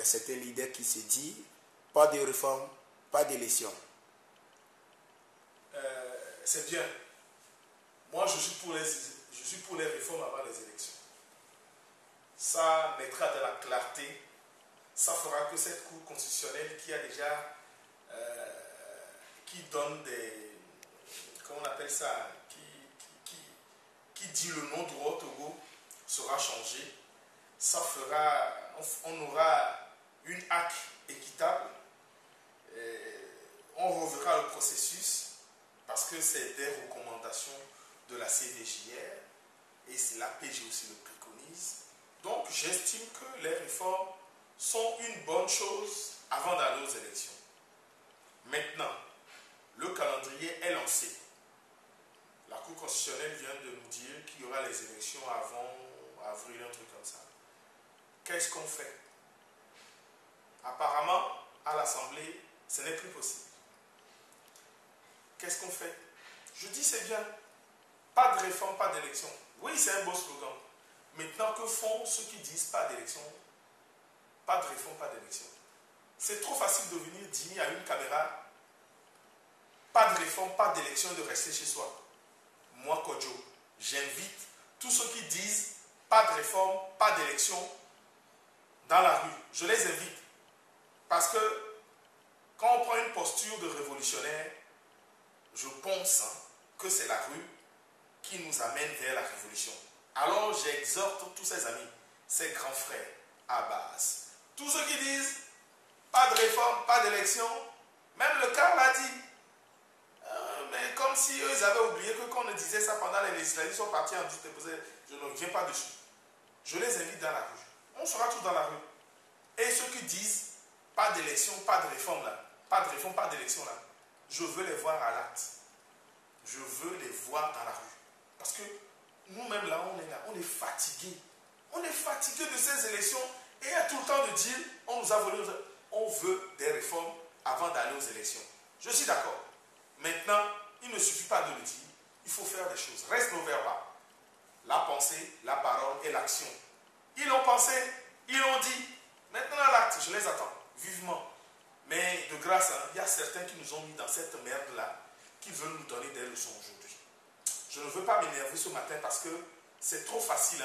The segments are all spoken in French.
a certains leaders qui se disent pas de réforme, pas d'élection. C'est bien. Moi, je suis pour les réformes avant les élections. Ça mettra de la clarté. Ça fera que cette Cour constitutionnelle qui a déjà, qui donne des, comment on appelle ça, qui dit le nom droit au Togo, sera changée. Ça fera, on aura une HAC équitable. On reverra le processus parce que c'est des recommandations de la CDJR et c'est la PG aussi le préconise. Donc j'estime que les réformes sont une bonne chose avant d'aller aux élections. Maintenant, le calendrier est lancé. La Cour constitutionnelle vient de nous dire qu'il y aura les élections avant avril, un truc comme ça. Qu'est-ce qu'on fait? Apparemment, à l'Assemblée, ce n'est plus possible. Qu'est-ce qu'on fait? Je dis c'est bien. Pas de réforme, pas d'élection. Oui, c'est un beau slogan. Maintenant, que font ceux qui disent pas d'élection? Pas de réforme, pas d'élection. C'est trop facile de venir dire à une caméra pas de réforme, pas d'élection et de rester chez soi. Moi, Kodjo, j'invite tous ceux qui disent pas de réforme, pas d'élection dans la rue. Je les invite. Parce que quand on prend une posture de révolutionnaire, je pense que c'est la rue qui nous amène vers la révolution. Alors j'exhorte tous ces amis, ces grands frères, Abbas, tous ceux qui disent pas de réforme, pas d'élection, même le CAR l'a dit. Mais comme si eux ils avaient oublié que quand on disait ça pendant les législatives, ils sont partis en disant je ne reviens pas dessus. Je les invite dans la rue. On sera tous dans la rue. Et ceux qui disent pas d'élection, pas de réforme là, pas de réforme, pas d'élection là, je veux les voir à l'acte. Je veux les voir dans la rue. Parce que nous-mêmes là, on est fatigués. On est fatigués de ces élections et il y a tout le temps de dire, on nous a volé, on veut des réformes avant d'aller aux élections. Je suis d'accord. Maintenant, il ne suffit pas de le dire, il faut faire des choses. Reste nos verbes. La pensée, la parole et l'action. Ils l'ont pensé, ils l'ont dit. Maintenant à l'acte, je les attends vivement. Mais de grâce, il y a certains qui nous ont mis dans cette merde-là, qui veulent nous donner des leçons aujourd'hui. Je ne veux pas m'énerver ce matin parce que c'est trop facile.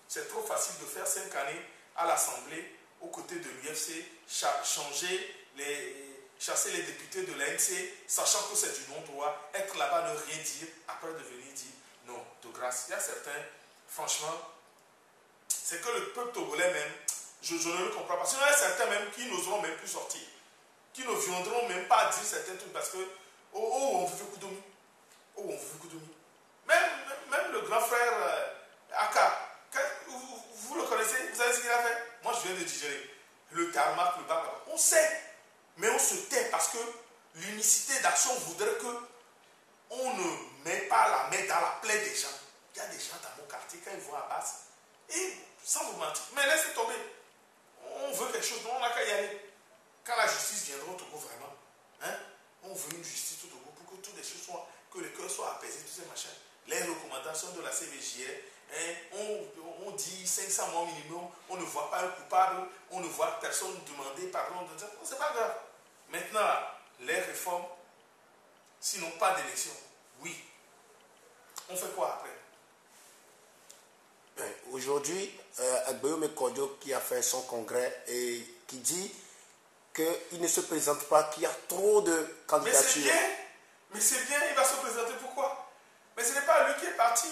C'est trop facile de faire 5 années à l'Assemblée, aux côtés de l'UFC, chasser les députés de l'ANC, sachant que c'est du non-droit, être là-bas, ne rien dire, après de venir dire non, de grâce. Il y a certains, franchement, c'est que le peuple togolais même, je ne le comprends pas. Sinon, il y a certains même qui n'oseront même plus sortir, qui ne viendront même pas dire certains trucs parce que, on veut Koudoumi. Oh, on veut Koudoumi. Même le grand frère Aka, vous le connaissez, vous savez ce qu'il a fait? Moi, je viens de digérer. Le tarmac, le bar, on sait. Mais on se tait parce que l'unicité d'action voudrait que on ne met pas la main dans la plaie des gens. Il y a des gens dans mon quartier, quand ils vont à Basse, et sans vous mentir, mais laissez tomber. On veut quelque chose, on n'a qu'à y aller. Quand la justice viendra au Togo vraiment, on veut une justice au Togo pour que toutes les choses soient, que les cœurs soient apaisés, tous ces machins. Les recommandations de la CVJR, on dit 500 mois minimum, on ne voit pas un coupable, on ne voit personne demander pardon. C'est pas grave. Maintenant, les réformes, sinon pas d'élection, oui. On fait quoi après? Aujourd'hui, Agbeome Kodjo qui a fait son congrès et qui dit qu'il ne se présente pas, qu'il y a trop de candidatures. Mais c'est bien, il va se présenter pourquoi? Mais ce n'est pas lui qui est parti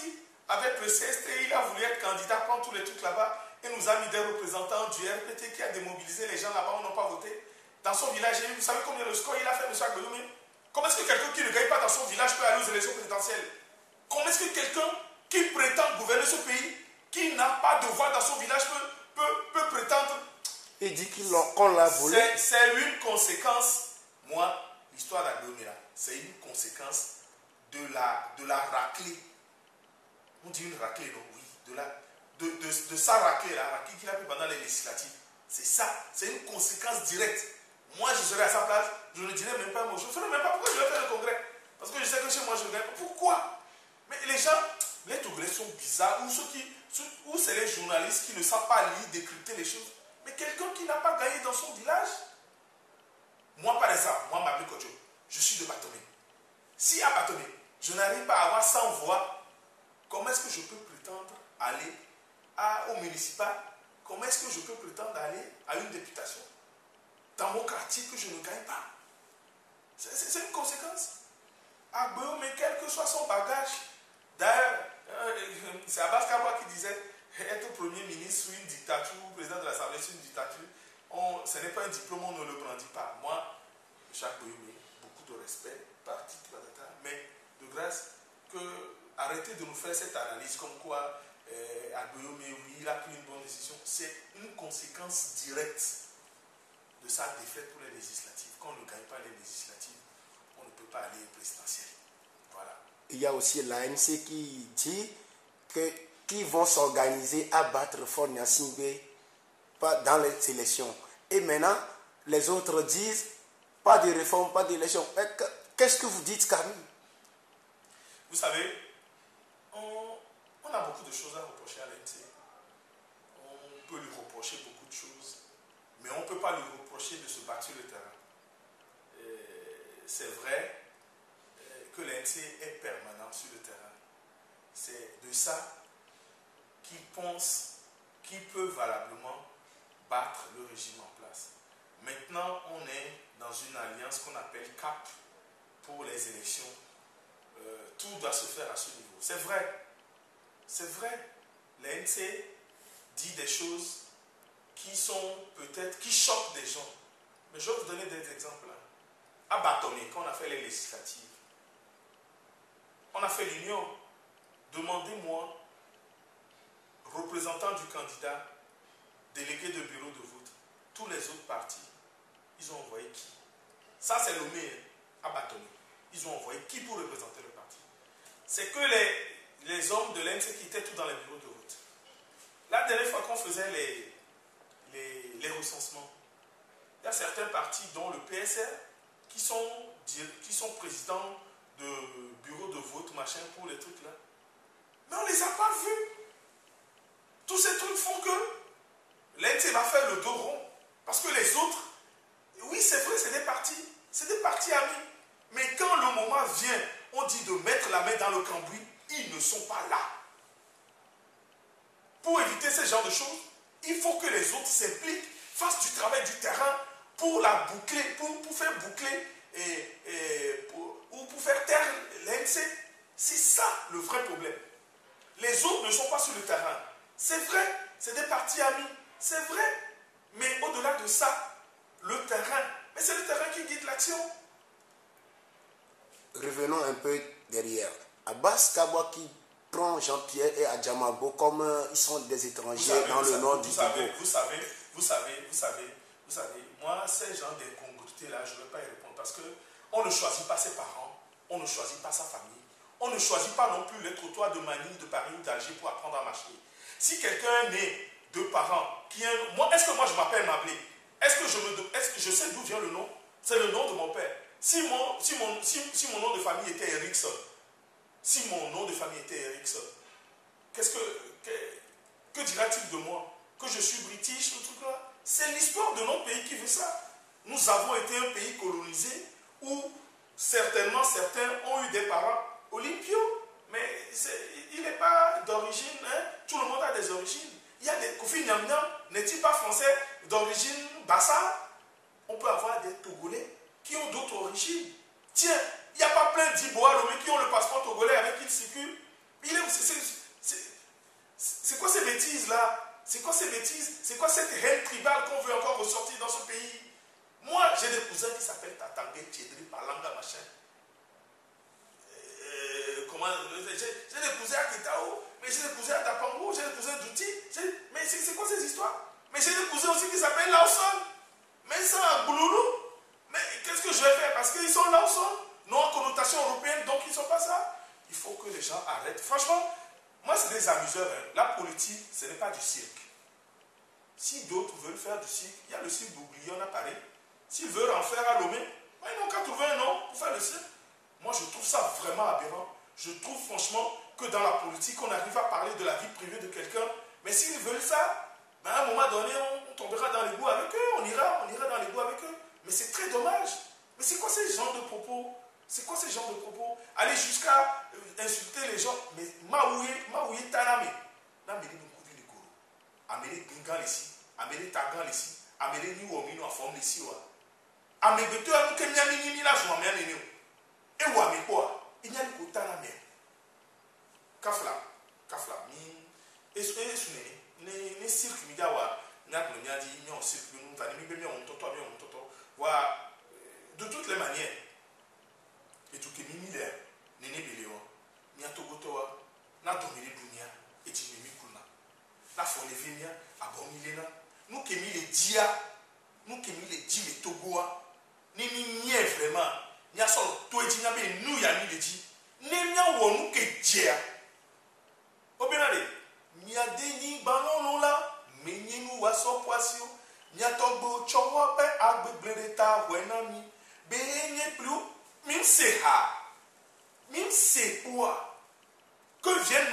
avec le CST, il a voulu être candidat, prendre tous les trucs là-bas et nous a mis des représentants du RPT qui a démobilisé les gens là-bas, on n'a pas voté. Dans son village, vous savez combien de score il a fait, M. Agbeome? Comment est-ce que quelqu'un qui ne gagne pas dans son village peut aller aux élections présidentielles? Comment est-ce que quelqu'un qui prétend gouverner ce pays, qui n'a pas de voix dans son village, peut prétendre? Il dit qu'on l'a volé. C'est une conséquence, moi, l'histoire d'Agbeome, c'est une conséquence de la raclée. On dit une raclée, non? Oui, de sa raclée, la raclée qu'il a pris pendant les législatives. C'est ça, c'est une conséquence directe. Moi, je serais à sa place, je ne dirais même pas un mot. Je ne ferais même pas pourquoi je vais faire le congrès. Parce que je sais que chez moi, je ne gagne pas. Pourquoi? Mais les gens, les Togolais sont bizarres, ou c'est les journalistes qui ne savent pas lire, décrypter les choses. Mais quelqu'un qui n'a pas gagné dans son village, moi par exemple, moi Mabé Kodjo, je suis de Batomé. Si à Batomé, je n'arrive pas à avoir 100 voix, comment est-ce que je peux prétendre aller au municipal? Comment est-ce que je peux prétendre aller à une députation dans mon quartier que je ne gagne pas? C'est une conséquence. Agbeau, mais quel que soit son bagage, d'ailleurs, c'est Abbas Kabwa qui disait être Premier ministre sous une dictature, ou président de l'Assemblée sous une dictature, ce n'est pas un diplôme, on ne le brandit pas. Moi, Jacques Boyomé, beaucoup de respect, parti, mais de grâce, arrêtez de nous faire cette analyse comme quoi Agbeomé, oui, il a pris une bonne décision. C'est une conséquence directe de sa défaite pour les législatives. Quand on ne gagne pas les législatives, on ne peut pas aller au présidentiel. Voilà. Il y a aussi l'ANC qui dit qu'ils vont s'organiser à battre Fort Gnassingbé dans les élections. Et maintenant, les autres disent pas de réforme, pas d'élection. Qu'est-ce que vous dites, Camille? Vous savez, on a beaucoup de choses à reprocher à l'ANC. On peut lui reprocher beaucoup de choses, mais on ne peut pas lui reprocher de se battre sur le terrain. C'est vrai que l'ANC est permanent sur le terrain. C'est de ça qu'il pense qu'il peut valablement battre le régime en place. Maintenant, on est dans une alliance qu'on appelle CAP pour les élections. Tout doit se faire à ce niveau. C'est vrai. C'est vrai. L'ANC dit des choses qui sont peut-être, qui choquent des gens. Mais je vais vous donner des exemples. À Batomé, quand on a fait les législatives, on a fait l'union. Demandez-moi, représentant du candidat, délégué de bureau de vote, tous les autres partis, ils ont envoyé qui? Ça, c'est nommé à Batomé. Ils ont envoyé qui pour représenter le parti? C'est que les hommes de l'ANC qui étaient tous dans les bureaux de vote. La dernière fois qu'on faisait les recensements, il y a certains partis, dont le PSR, qui sont présidents de bureaux de vote, machin, pour les trucs là. Mais on ne les a pas vus. Tous ces trucs font que l'ANC va faire le dos rond. Parce que les autres, oui, c'est vrai, c'est des partis amis. Mais quand le moment vient, on dit de mettre la main dans le cambouis, ils ne sont pas là. Pour éviter ce genre de choses, il faut que les autres s'impliquent, fassent du travail du terrain pour la boucler, pour faire boucler ou pour faire taire l'ANC. C'est ça le vrai problème. Les autres ne sont pas sur le terrain. C'est vrai, c'est des partis amis. C'est vrai. Mais au-delà de ça, le terrain, mais c'est le terrain qui guide l'action. Revenons un peu derrière. Abbas Kabwa qui prend Jean-Pierre et Adjamabo comme ils sont des étrangers dans le nord du Togo. Vous savez, moi, ces gens d'incongruité-là, je ne vais pas y répondre parce qu'on ne choisit pas ses parents, on ne choisit pas sa famille, on ne choisit pas non plus les trottoirs de Manille, de Paris ou d'Alger pour apprendre à marcher. Si quelqu'un est né de parents qui est-ce que moi je m'appelle Mablé? Est-ce que je sais d'où vient le nom? C'est le nom de mon père. Si mon nom de famille était Erickson, que dira-t-il de moi? Que je suis british, ce truc-là? C'est l'histoire de notre pays qui veut ça. Nous avons été un pays colonisé où certainement certains ont eu des parents olympiaux, mais il n'est pas d'origine, hein? Tout le monde a des origines. Il y a des Kofi Nyamnyam, n'est-il pas français d'origine Bassa? On peut avoir des Togolais qui ont d'autres origines. Tiens, il n'y a pas plein d'Iboa Lomé qui ont le passeport togolais avec qui ils circulent. C'est quoi ces bêtises-là? C'est quoi ces bêtises? C'est quoi cette haine tribale qu'on veut encore ressortir dans ce pays? Moi, j'ai des cousins qui s'appellent Tatangé, Tiedri, Palanga, machin. J'ai des cousins à Kitao, mais j'ai des cousins à Tapango, j'ai des cousins d'Outi. Mais c'est quoi ces histoires? Mais j'ai des cousins aussi qui s'appellent Lawson. Mais ça, à Gouloulou. Mais qu'est-ce que je vais faire? Parce qu'ils sont Lawson, non en connotation européenne, donc ils ne sont pas ça. Il faut que les gens arrêtent. Franchement, moi, c'est des amuseurs. Hein. La politique, ce n'est pas du cirque. Si d'autres veulent faire du cirque, il y a le cirque d'Oublion à Paris. S'ils veulent en faire à Lomé, ils n'ont qu'à trouver un nom pour faire le cirque. Moi, je trouve ça vraiment aberrant. Je trouve franchement que dans la politique, on arrive à parler de la vie privée de quelqu'un. Mais s'ils veulent ça, à un moment donné, on tombera dans l'égout avec eux, on ira dans l'égout avec eux. Mais c'est très dommage. Mais c'est quoi ces genres de propos? C'est quoi ces genres de propos? Aller jusqu'à insulter les gens. Mais maouye taname. N'amène nous couvrir les goro. Amène Bingal ici. Amène Tagal ici. Amène nous omino en forme ici. Amène beto à nous que n'y a la joie mais amène. Et ou amène quoi? Il n'y a que taname. Kafla. Et ce ne cirque migawa. N'a pas dit non cirque nous t'as mis bien on toto. Voilà. De toutes les manières. Et tout que mimi là, nene beléo, ni a togotoa, na domine dunia, et tu mimi kuna. Na fone venia, abomilena, nous qui mis les dia, nous qui mis les di mais togoa, ni mi vraiment, ni a sol toi et tina be nous ya mi les di, ni nya wo nous que dia. Obenade, ni a deni banon là, mais ni nous wa so poisio, ni a togo chowa pe agbebleta wenami, be ni plus. Même c'est quoi que viennent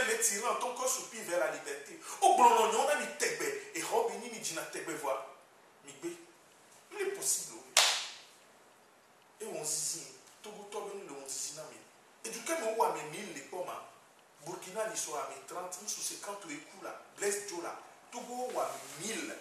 les tyran en tant que soupir vers la liberté. Au blanc, on a mis tegbe et robini mi dina tegbe voir. Migbe, il est possible. Et on zizi, Togo Togo nous le on zizi na mi. Et du coup, on a mis 1000 les pommes. Burkina, ils sont à mes 30, nous sous 50 les coups là. Blaise Jola. Togo, on a 1000.